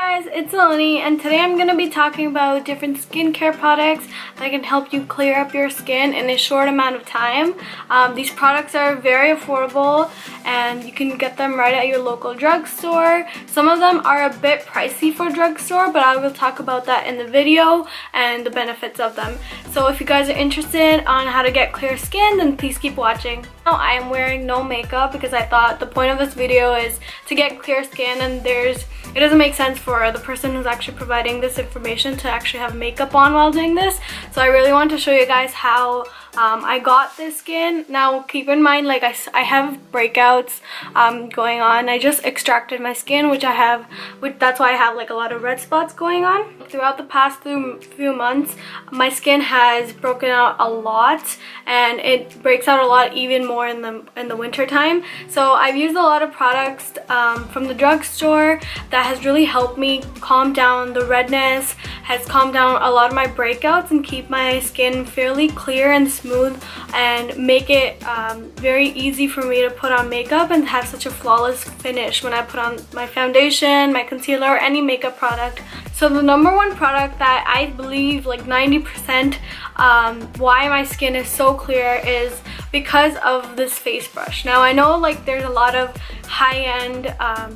Hi guys, it's Melanie, and today I'm going to be talking about different skincare products that can help you clear up your skin in a short amount of time. These products are very affordable and you can get them right at your local drugstore. Some of them are a bit pricey for drugstore, but I will talk about that in the video and the benefits of them. So if you guys are interested on how to get clear skin, then please keep watching. Now I am wearing no makeup because I thought the point of this video is to get clear skin, and it doesn't make sense for the person who's actually providing this information to actually have makeup on while doing this. So I really want to show you guys how I got this skin. Now keep in mind, like I have breakouts going on. I just extracted my skin, that's why I have like a lot of red spots going on. Throughout the past few months, my skin has broken out a lot, and it breaks out a lot even more in the winter time. So I've used a lot of products from the drugstore that has really helped me calm down the redness, has calmed down a lot of my breakouts, and keep my skin fairly clear and smooth, and make it very easy for me to put on makeup and have such a flawless finish when I put on my foundation, my concealer, or any makeup product. So the number one product that I believe like 90% why my skin is so clear is because of this face brush. Now I know like there's a lot of high-end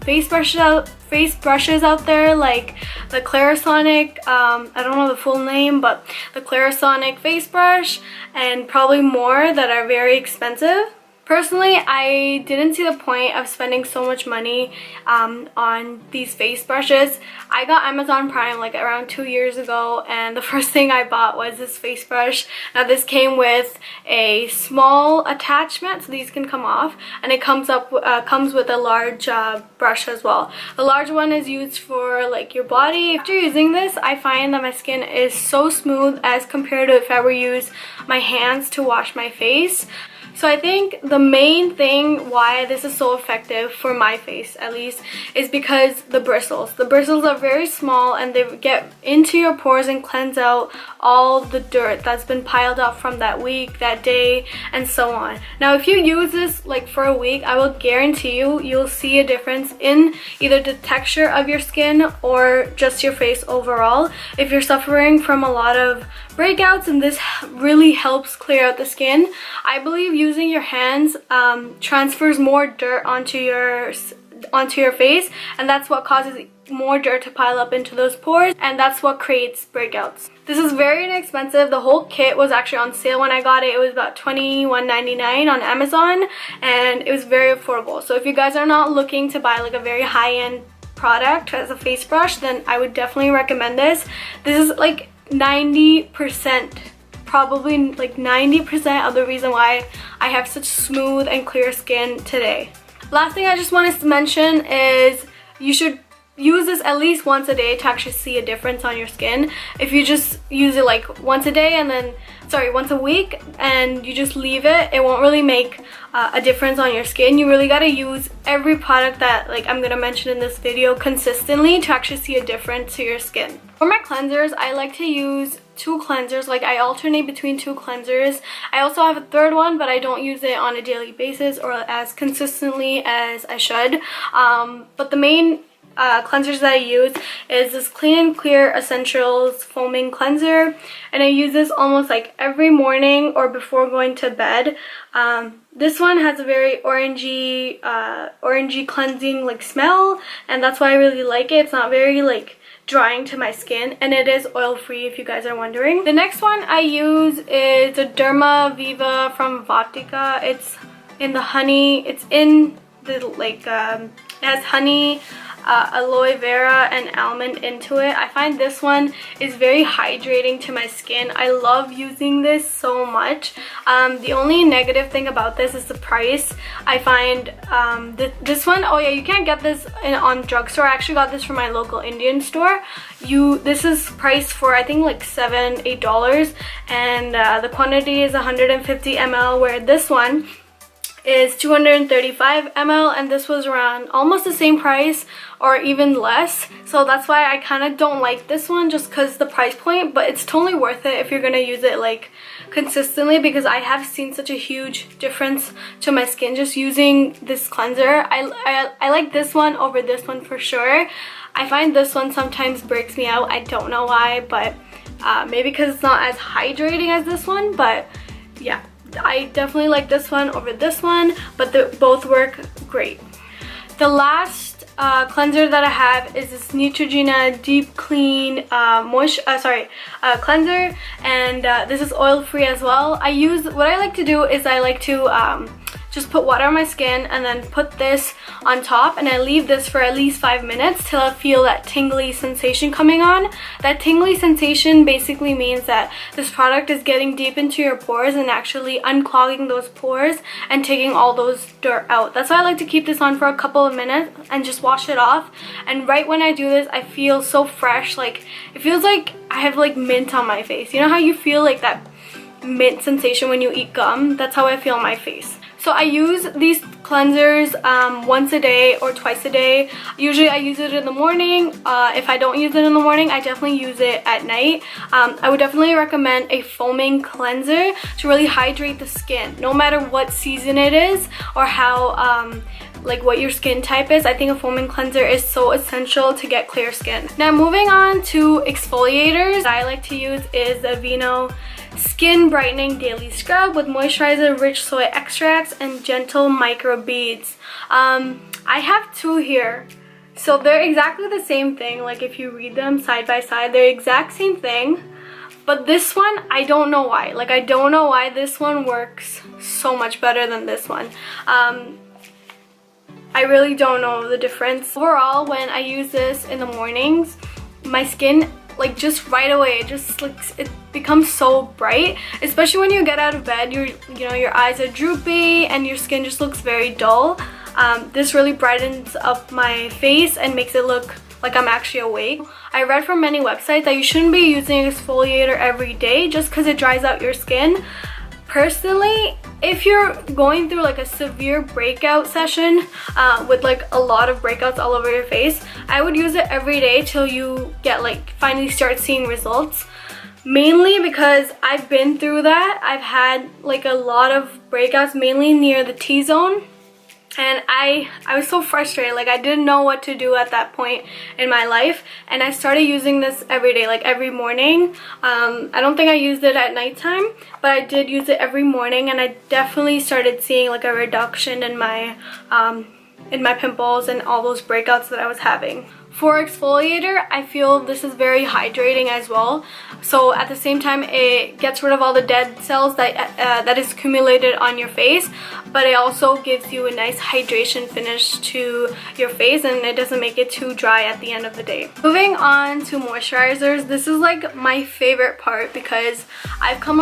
face brushes out there, like the Clarisonic, I don't know the full name, but the Clarisonic face brush, and probably more that are very expensive. Personally, I didn't see the point of spending so much money on these face brushes. I got Amazon Prime like around 2 years ago, and the first thing I bought was this face brush. Now this came with a small attachment, so these can come off, and it comes with a large brush as well. The large one is used for like your body. After using this, I find that my skin is so smooth as compared to if I were to use my hands to wash my face. So I think the main thing why this is so effective for my face, at least, is because the bristles. The bristles are very small, and they get into your pores and cleanse out all the dirt that's been piled up from that week, that day, and so on. Now if you use this like for a week, I will guarantee you'll see a difference in either the texture of your skin or just your face overall. If you're suffering from a lot of breakouts and this really helps clear out the skin, I believe using your hands transfers more dirt onto your face, and that's what causes more dirt to pile up into those pores, and that's what creates breakouts. This is very inexpensive. The whole kit was actually on sale when I got it. It was about $21.99 on Amazon, and it was very affordable. So if you guys are not looking to buy like a very high-end product as a face brush, then I would definitely recommend this. This is like 90%, probably like 90% of the reason why I have such smooth and clear skin today. Last thing I just wanted to mention is you should use this at least once a day to actually see a difference on your skin. If you just use it like once a week and you just leave it, it won't really make a difference on your skin. You really gotta use every product that like I'm gonna mention in this video consistently to actually see a difference to your skin. For my cleansers, I like to use 2 cleansers. Like I alternate between 2 cleansers. I also have a third one, but I don't use it on a daily basis or as consistently as I should. But the main cleansers that I use is this Clean and Clear Essentials Foaming Cleanser, and I use this almost like every morning or before going to bed. This one has a very orangey cleansing like smell, and that's why I really like it. It's not very like drying to my skin, and it is oil free if you guys are wondering. The next one I use is the Derma Viva from Vatica. It's in the honey, it's in the like it has honey, aloe vera, and almond into it. I find this one is very hydrating to my skin. I love using this so much. The only negative thing about this is the price. I find this one, oh yeah, you can't get this on drugstore. I actually got this from my local Indian store. This is priced for I think like $7-8, and the quantity is 150 ml, where this one is 235 ml, and this was around almost the same price or even less. So that's why I kind of don't like this one, just because the price point, but it's totally worth it if you're gonna use it like consistently, because I have seen such a huge difference to my skin just using this cleanser. I like this one over this one for sure. I find this one sometimes breaks me out. I don't know why, but maybe because it's not as hydrating as this one, but yeah, I definitely like this one over this one, but they both work great. The last cleanser that I have is this Neutrogena Deep Clean cleanser, and this is oil free as well. What I like to do is I like to just put water on my skin and then put this on top, and I leave this for at least 5 minutes till I feel that tingly sensation coming on. That tingly sensation basically means that this product is getting deep into your pores and actually unclogging those pores and taking all those dirt out. That's why I like to keep this on for a couple of minutes and just wash it off. And right when I do this, I feel so fresh. Like, it feels like I have like mint on my face. You know how you feel like that mint sensation when you eat gum? That's how I feel on my face. So I use these cleansers once a day or twice a day. Usually I use it in the morning. If I don't use it in the morning, I definitely use it at night. I would definitely recommend a foaming cleanser to really hydrate the skin, no matter what season it is or how like what your skin type is. I think a foaming cleanser is so essential to get clear skin. Now moving on to exfoliators, I like to use is the Aveeno Skin Brightening Daily Scrub with moisturizer, rich soy extracts, and gentle micro beads. I have two here. So they're exactly the same thing. Like, if you read them side by side, they're the exact same thing. But this one, I don't know why. Like, I don't know why this one works so much better than this one. I really don't know the difference. Overall, when I use this in the mornings, my skin, like, just right away, it becomes so bright. Especially when you get out of bed, your eyes are droopy and your skin just looks very dull. This really brightens up my face and makes it look like I'm actually awake. I read from many websites that you shouldn't be using exfoliator every day just because it dries out your skin. Personally, if you're going through like a severe breakout session with like a lot of breakouts all over your face, I would use it every day till you get like finally start seeing results. Mainly because I've been through that. I've had like a lot of breakouts, mainly near the T-zone. And I was so frustrated. Like, I didn't know what to do at that point in my life, and I started using this every day, like every morning. I don't think I used it at nighttime, but I did use it every morning, and I definitely started seeing like a reduction in my pimples and all those breakouts that I was having. For exfoliator, I feel this is very hydrating as well. So at the same time, it gets rid of all the dead cells that is accumulated on your face, but it also gives you a nice hydration finish to your face, and it doesn't make it too dry at the end of the day. Moving on to moisturizers, this is like my favorite part because I've come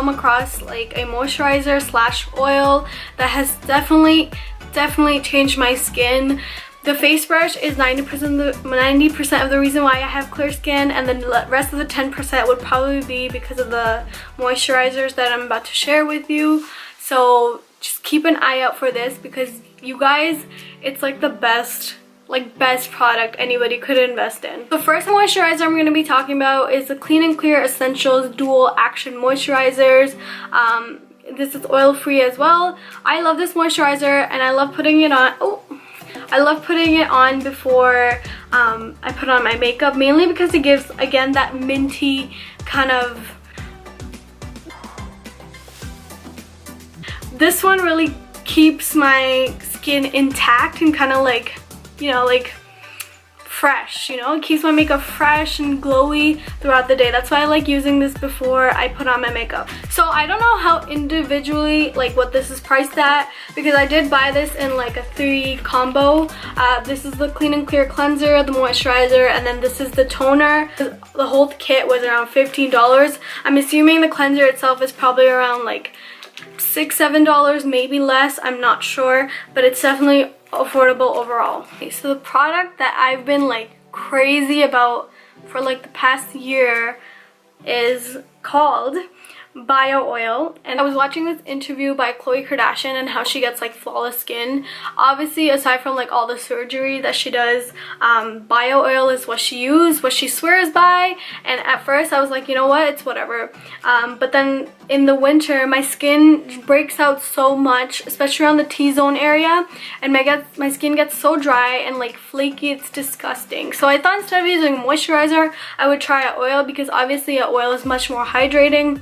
across like a moisturizer slash oil that has definitely changed my skin. The face brush is 90% of the reason why I have clear skin, and then the rest of the 10% would probably be because of the moisturizers that I'm about to share with you. So just keep an eye out for this because you guys, it's like the best product anybody could invest in. The first moisturizer I'm going to be talking about is the Clean and Clear Essentials Dual Action Moisturizers. This is oil free as well. I love this moisturizer and I love putting it on. I love putting it on before I put on my makeup, mainly because it gives, again, that minty kind of... This one really keeps my skin intact and kind of like, you know, like fresh, you know? It keeps my makeup fresh and glowy throughout the day. That's why I like using this before I put on my makeup. So I don't know how individually, like what this is priced at, because I did buy this in like a 3 combo. This is the Clean and Clear Cleanser, the moisturizer, and then this is the toner. The whole kit was around $15. I'm assuming the cleanser itself is probably around like $6-7, maybe less, I'm not sure, but it's definitely affordable overall. Okay, so the product that I've been like crazy about for like the past year is called bio oil. And I was watching this interview by Khloe Kardashian and how she gets like flawless skin. Obviously, aside from like all the surgery that she does, bio oil is what she used, what she swears by. And at first I was like, you know what, it's whatever. But then in the winter my skin breaks out so much, especially around the T-zone area, and my skin gets so dry and like flaky. It's disgusting. So I thought instead of using moisturizer, I would try an oil, because obviously an oil is much more hydrating.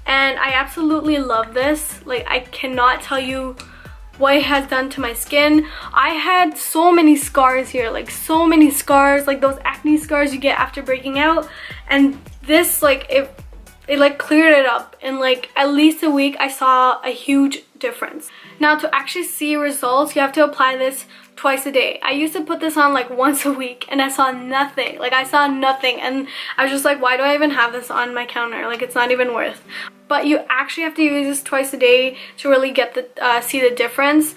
And I absolutely love this. Like, I cannot tell you what it has done to my skin. I had so many scars here, like so many scars, like those acne scars you get after breaking out, and this, like, it like cleared it up. In like at least a week I saw a huge difference. Now, to actually see results, you have to apply this twice a day. I used to put this on like once a week and I saw nothing. Like, I saw nothing, and I was just like, why do I even have this on my counter? Like, it's not even worth. But you actually have to use this twice a day to really get the see the difference.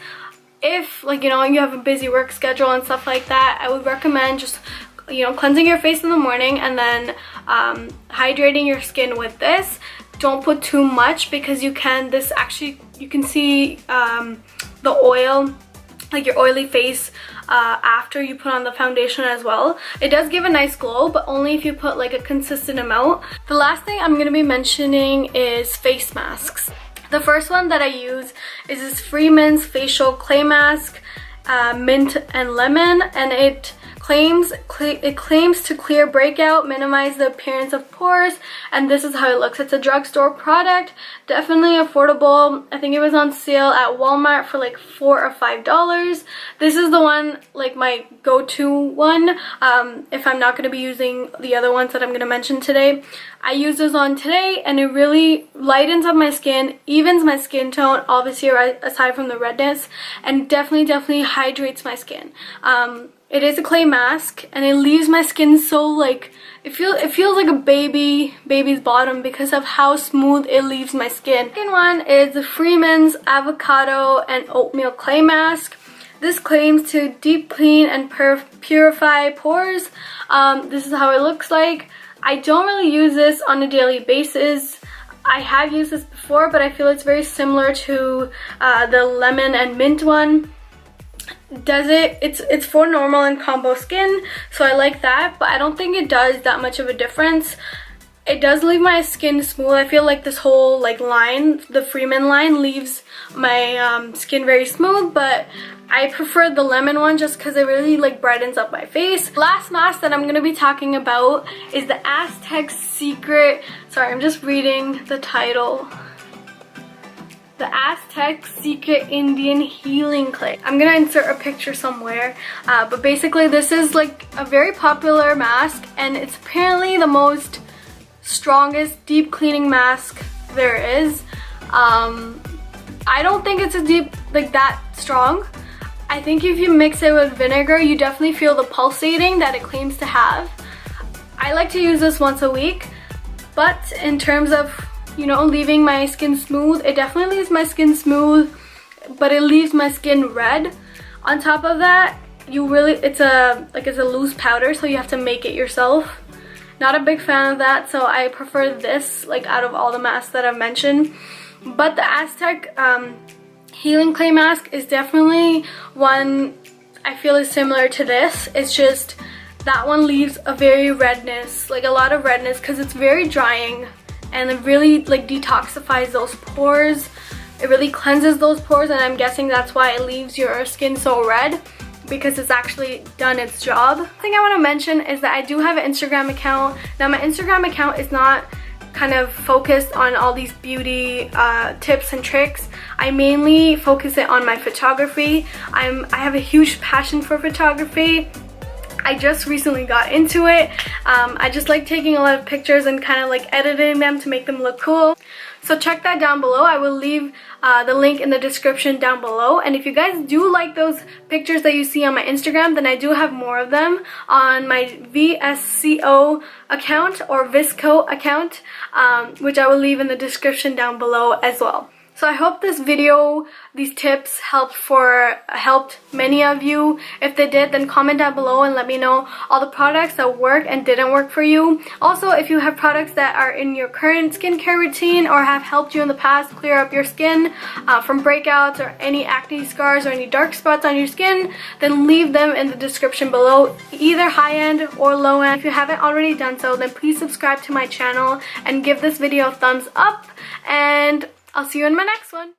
If, like, you know, you have a busy work schedule and stuff like that, I would recommend just, you know, cleansing your face in the morning and then hydrating your skin with this. Don't put too much, because you can see the oil, like your oily face, after you put on the foundation as well. It does give a nice glow, but only if you put like a consistent amount. The last thing I'm going to be mentioning is face masks. The first one that I use is this Freeman's Facial Clay Mask, Mint and Lemon, and it claims to clear breakout, minimize the appearance of pores, and this is how it looks. It's a drugstore product, definitely affordable. I think it was on sale at Walmart for like $4 or $5. This is the one, like my go-to one, if I'm not going to be using the other ones that I'm going to mention today. I use this on today, and it really lightens up my skin, evens my skin tone, obviously aside from the redness, and definitely hydrates my skin. It is a clay mask, and it leaves my skin so, like, it feels like a baby's bottom because of how smooth it leaves my skin. The second one is the Freeman's Avocado and Oatmeal Clay Mask. This claims to deep clean and purify pores. This is how it looks like. I don't really use this on a daily basis. I have used this before, but I feel it's very similar to the lemon and mint one. It's for normal and combo skin, so I like that, but I don't think it does that much of a difference. It does leave my skin smooth. I feel like this whole like line, the Freeman line, leaves my skin very smooth, but I prefer the lemon one just because it really like brightens up my face. Last mask that I'm going to be talking about is the Aztec Secret, sorry, I'm just reading the title. The Aztec Secret Indian Healing Clay. I'm gonna insert a picture somewhere, but basically this is like a very popular mask, and it's apparently the most strongest deep cleaning mask there is. I don't think it's that strong. I think if you mix it with vinegar, you definitely feel the pulsating that it claims to have. I like to use this once a week, but in terms of, you know, leaving my skin smooth, it definitely leaves my skin smooth, but it leaves my skin red. On top of that, it's a loose powder, so you have to make it yourself. Not a big fan of that, so I prefer this, like, out of all the masks that I've mentioned. But the Aztec Healing Clay Mask is definitely one I feel is similar to this. It's just that one leaves a very redness, like a lot of redness, because it's very drying. And it really like detoxifies those pores. It really cleanses those pores, and I'm guessing that's why it leaves your skin so red, because it's actually done its job. The thing I want to mention is that I do have an Instagram account. Now, my Instagram account is not kind of focused on all these beauty tips and tricks. I mainly focus it on my photography. I have a huge passion for photography. I just recently got into it. I just like taking a lot of pictures and kind of like editing them to make them look cool. So check that down below. I will leave the link in the description down below. And if you guys do like those pictures that you see on my Instagram, then I do have more of them on my VSCO account or Visco account, which I will leave in the description down below as well. So I hope this video, these tips helped many of you. If they did, then comment down below and let me know all the products that work and didn't work for you. Also, if you have products that are in your current skincare routine or have helped you in the past clear up your skin from breakouts or any acne scars or any dark spots on your skin, then leave them in the description below, either high-end or low-end. If you haven't already done so, then please subscribe to my channel and give this video a thumbs up, and I'll see you in my next one.